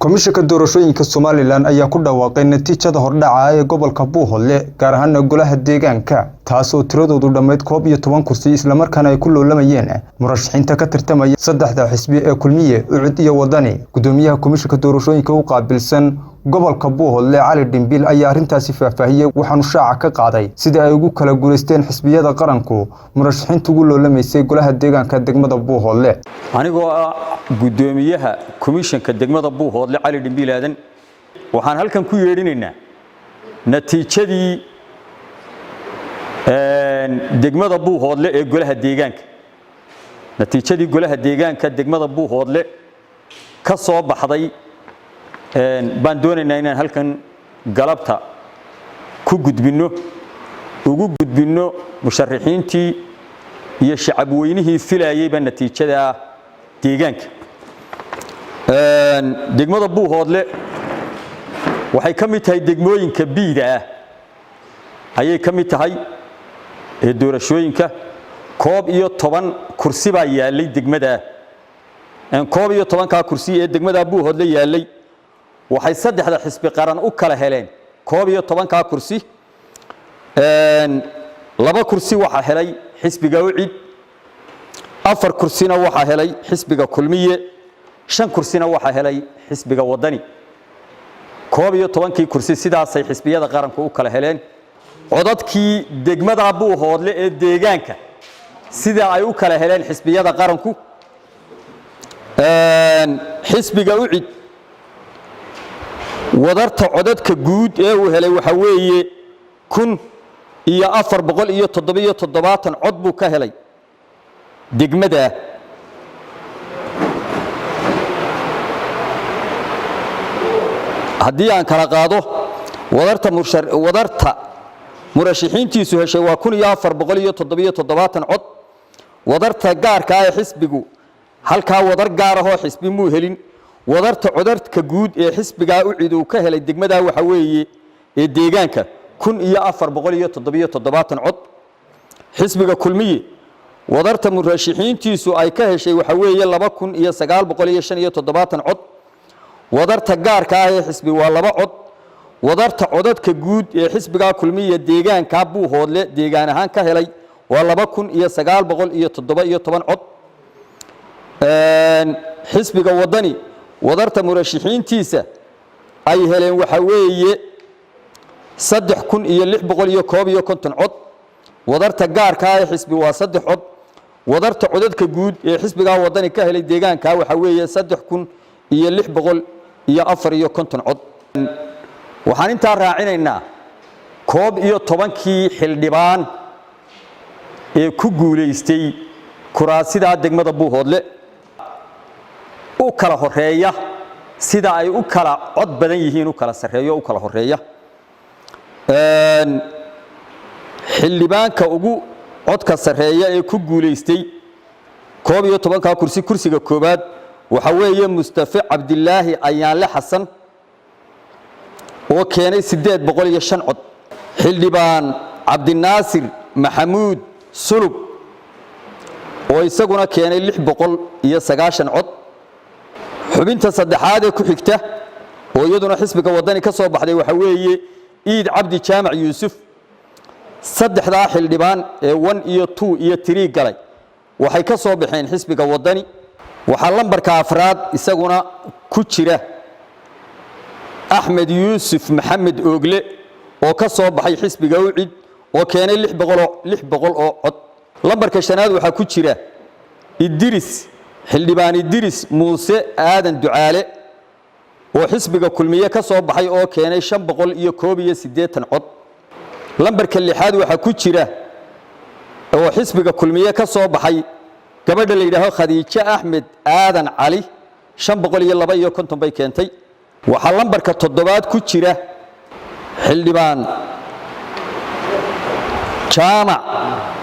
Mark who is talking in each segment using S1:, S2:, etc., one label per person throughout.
S1: Komishanka doorashooyinka Somaliland ayaa ku dhawaaqay natiijada hordhaca ee gobolka Buuhoodle gaar ahaan golaha deegaanka taas oo tiradoodu dhammayd 11 kursi isla markaana ay ku loolamayeen murashaxiinta ka tartamaya saddexda xisbi ee kulmiye ucud iyo wadani. Gudoomiyaha komishanka doorashooyinka u qaabilsan gobolka Buuhoodle Cali Dhimbil ayaa arintaasi faahfaahiyay waxaanu shaaca ka qaaday sida ay ugu kala guuleysteen xisbiyada qaranku murashaxiinta ugu loolamaysay golaha deegaanka degmada Buuhoodle.
S2: anigoo gudoomiyaha komishanka degmada Buuhoodle Cali Dhimbil aadan waxaan halkan ku yeedhinaynaa natiijadii degmada Buuhoodle ee golaha deegaanka natiijadii golaha deegaanka degmada Buuhoodle ka soo baxday baan doonaynaa inaan halkan galabta ku gudbino ugu gudbino musharaxiintii iyo shacab weynihii filayay ba natiijada deegaanka degmada Buuhoodle waxay ka mid tahay degmooyinka biida ayay ka mid tahay ee doorashooyinka 11 kursi baa yaalay degmada 11 ka kursi ee degmada Buuhoodle yaalay waxay saddexda xisbi qaran u kala heleen 11 ka kursi laba kursi waxa helay xisbiga ucid 4 kursina waxa helay xisbiga kulmiye 5 kursina waxa helay xisbiga wadani 11 kursi sidaas ay xisbiyada qaranku u kala heleen codadkii degmada Buuhoodle ee deegaanka sida ay u kala heleen xisbiyada qaranku xisbiga ucid wadarta codadka guud ee uu helay waxa weeye 1477 cod buu ka helay degmada haddii aan kala qaado wadarta murashaxiintiisu heshay waa 1477 cod wadarta gaarka ah ee xisbigu halka wadar gaar ah oo xisbi muu helin wadarta codadka guud ee xisbiga ucid uu ka helay degmada waxa weeye ee deegaanka 1477 cod xisbiga kulmiye wadarta murashaxiintiisu ay ka heshay waxa weeye 2975 cod wadarta gaarka ah ee xisbi waa 2 cod wadarta codadka guud ee xisbiga kulmiye deegaanka Buuhoodle deegaan ahaan ka helay waa 2917 cod xisbiga wadani wadarta murashaxiintiisa ay heleen waxa weeye 3651 cod wadarta gaarka ah ee xisbi waa 3 cod wadarta codadka guud ee xisbiga wadani ka helay deegaanka waxa weeye 3654 cod waxaan inta raacinaynaa 11 xildhibaan ee ku guuleystay kuraasida degmada Buuhoodle u kala horeeya sida ay u kala cod badan yihiin u kala sareeyo u kala horeeya xildhibaanka ugu codka sareeya ee ku guuleystay 11 ka kursi kursiga koobaad waxa weeye Mustafa Cabdillaahi Ayaanle Xasan oo keenay 805 cod xildhibaan Cabdinaasir Maxamuud Sulub oo isaguna keenay 690 cod xubinta saddexaad ee ku xigta oo iyaduna xisbiga wadani ka soo baxday waxa weeye Iid Cabdi Jaamac Yuusuf saddexda xildhibaan ee 1 iyo 2 iyo 3 galay waxay ka soo baxeen xisbiga wadani waxa lambarka afraad isaguna ku jira Axmed Yuusuf Maxamed Oogle oo ka soo baxay xisbiga ucid oo keenay 600 oo cod lambarka shanaad waxa ku jira Idris xildhibaan Idris Muuse Aadan Ducaale oo xisbiga kulmiye ka soo baxay oo keenay 581 cod lambarka lixaad waxa ku jira oo xisbiga kulmiye ka soo baxay gabadha la yiraahdo Khadiija Axmed Aadan Cali 552 bay keentay waxa lambarka toddobaad ku jira xildhibaan Jaamac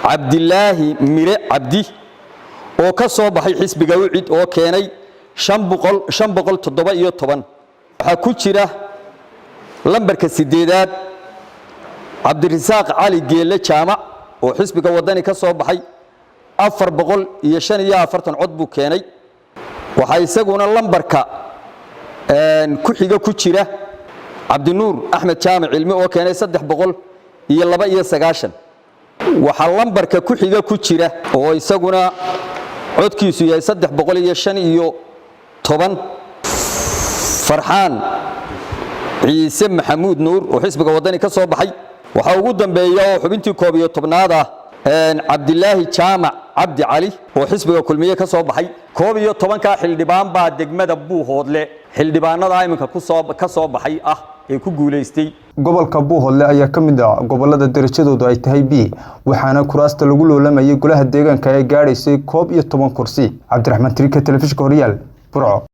S2: Cabdillaahi Mire Cabdi oo ka soo baxay xisbiga ucid oo keenay 517 waxa ku jira lambarka sideedaad Cabdirasaaq Cali Geelle Jaamac oo xisbiga wadani ka soo baxay 445 cod buu keenay waxa isaguna lambarka ku xiga ku jira cabdinuur axmed jaamac cilmi oo keenay 392 waxaa lambarka ku xiga ku jira oo isaguna codkiisu yahay 305 farxaan ciise maxamuud nuur oo xisbiga wadani ka soo baxay waxa ugu dambeeya oo xubintii 11aad ah cabdilaahi jaamac cabdi cali oo xisbiga kulmiye ka soo baxay 11ka xildhibaan baa degmada Buuhoodle xildhibaanada iminka ka soo baxay ah ee ku guuleystay
S1: gobolka Buuhoodle ayaa ka mid ah gobolada darajadoodu ay tahay B waxaana kuraasta lagu loolamayay golaha deegaanka ay gaadhaysay 11 kursi. Cabdiraxmaan Tirika, telefishinka Horyaal, Burco.